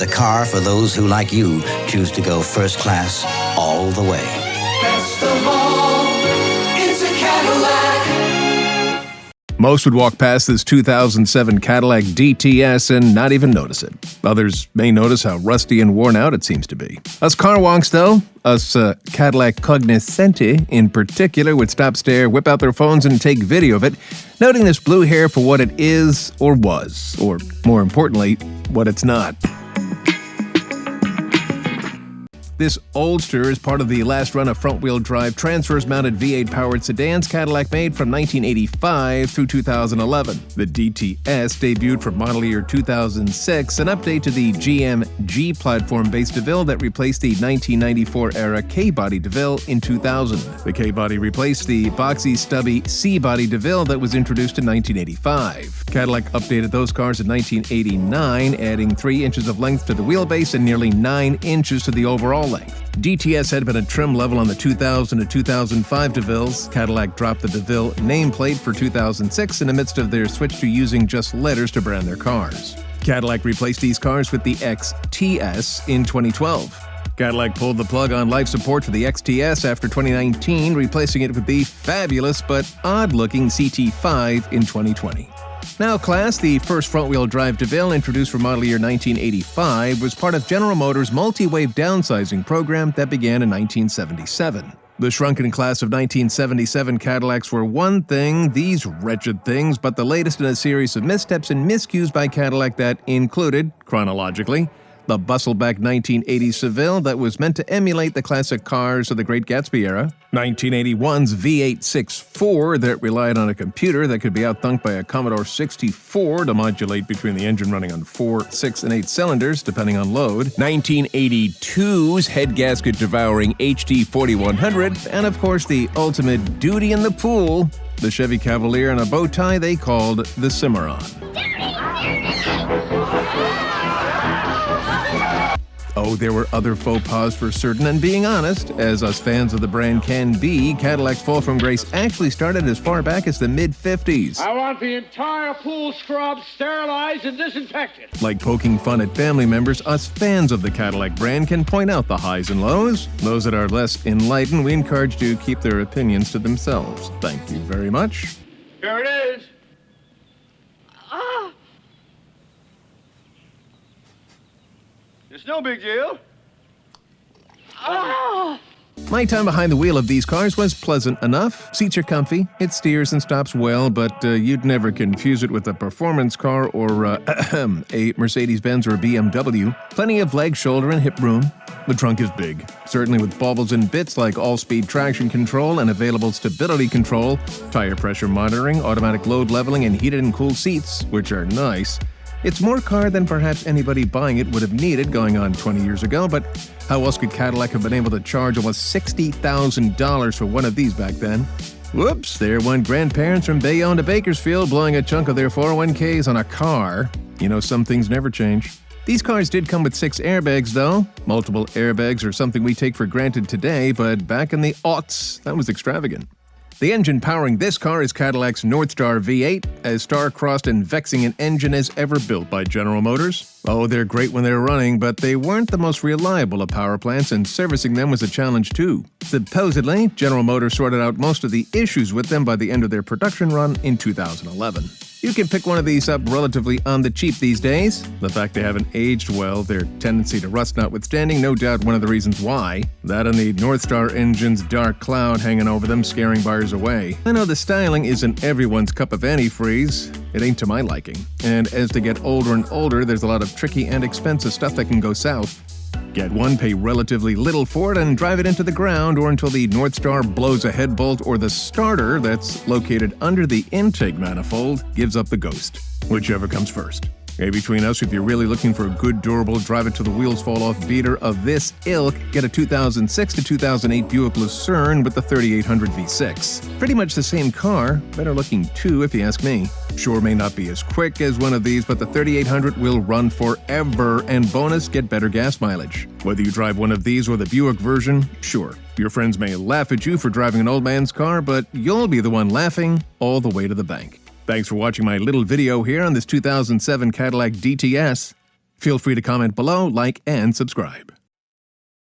The car for those who, like you, choose to go first class all the way. Best of all, it's a Cadillac. Most would walk past this 2007 Cadillac DTS and not even notice it. Others may notice how rusty and worn out it seems to be. Us car wonks, though, us Cadillac cognoscenti in particular, would stop, stare, whip out their phones, and take video of it, noting this blue hair for what it is or was, or more importantly, what it's not. This oldster is part of the last run of front-wheel drive, transverse-mounted V8-powered sedans Cadillac made from 1985 through 2011. The DTS debuted for model year 2006, an update to the GM G platform-based DeVille that replaced the 1994-era K-body DeVille in 2000. The K-body replaced the boxy, stubby C-body DeVille that was introduced in 1985. Cadillac updated those cars in 1989, adding 3 inches of length to the wheelbase and nearly 9 inches to the overall length. DTS had been a trim level on the 2000 to 2005 DeVilles. Cadillac dropped the DeVille nameplate for 2006 in the midst of their switch to using just letters to brand their cars. Cadillac replaced these cars with the XTS in 2012. Cadillac pulled the plug on life support for the XTS after 2019, replacing it with the fabulous but odd-looking CT5 in 2020. Now, class, the first front-wheel drive DeVille introduced for model year 1985 was part of General Motors' multi-wave downsizing program that began in 1977. The shrunken class of 1977 Cadillacs were one thing, these wretched things, but the latest in a series of missteps and miscues by Cadillac that included, chronologically, the bustleback 1980 Seville that was meant to emulate the classic cars of the Great Gatsby era, 1981's V8 6.4 that relied on a computer that could be outthunk by a Commodore 64 to modulate between the engine running on 4, 6, and 8 cylinders, depending on load, 1982's head gasket devouring HD 4100, and of course the ultimate duty in the pool, the Chevy Cavalier and a bow tie they called the Cimarron. Oh, there were other faux pas for certain, and being honest, as us fans of the brand can be, Cadillac's fall from grace actually started as far back as the mid-50s. I want the entire pool scrubbed, sterilized, and disinfected. Like poking fun at family members, us fans of the Cadillac brand can point out the highs and lows. Those that are less enlightened, we encourage to keep their opinions to themselves. Thank you very much. Here it is. It's no big deal. My time behind the wheel of these cars was pleasant enough. Seats are comfy, it steers and stops well, but you'd never confuse it with a performance car or a Mercedes-Benz or a BMW. Plenty of leg, shoulder, and hip room. The trunk is big, certainly with baubles and bits like all-speed traction control and available stability control, tire pressure monitoring, automatic load leveling, and heated and cooled seats, which are nice. It's more car than perhaps anybody buying it would have needed going on 20 years ago, but how else could Cadillac have been able to charge almost $60,000 for one of these back then? Whoops, there went grandparents from Bayonne to Bakersfield blowing a chunk of their 401ks on a car. You know, some things never change. These cars did come with 6 airbags, though. Multiple airbags are something we take for granted today, but back in the aughts, that was extravagant. The engine powering this car is Cadillac's Northstar V8, as star-crossed and vexing an engine as ever built by General Motors. Oh, they're great when they're running, but they weren't the most reliable of power plants, and servicing them was a challenge too. Supposedly, General Motors sorted out most of the issues with them by the end of their production run in 2011. You can pick one of these up relatively on the cheap these days. The fact they haven't aged well, their tendency to rust notwithstanding, no doubt one of the reasons why. That and the Northstar engine's dark cloud hanging over them, scaring buyers away. I know the styling isn't everyone's cup of antifreeze. It ain't to my liking. And as they get older and older, there's a lot of tricky and expensive stuff that can go south. Get one, pay relatively little for it, and drive it into the ground or until the Northstar blows a head bolt or the starter that's located under the intake manifold gives up the ghost. Whichever comes first. Hey, between us, if you're really looking for a good, durable, drive-it-till-the-wheels-fall-off beater of this ilk, get a 2006 to 2008 Buick Lucerne with the 3800 V6. Pretty much the same car, better looking too if you ask me. Sure may not be as quick as one of these, but the 3800 will run forever, and bonus, get better gas mileage. Whether you drive one of these or the Buick version, sure. Your friends may laugh at you for driving an old man's car, but you'll be the one laughing all the way to the bank. Thanks for watching my little video here on this 2007 Cadillac DTS. Feel free to comment below, like, and subscribe.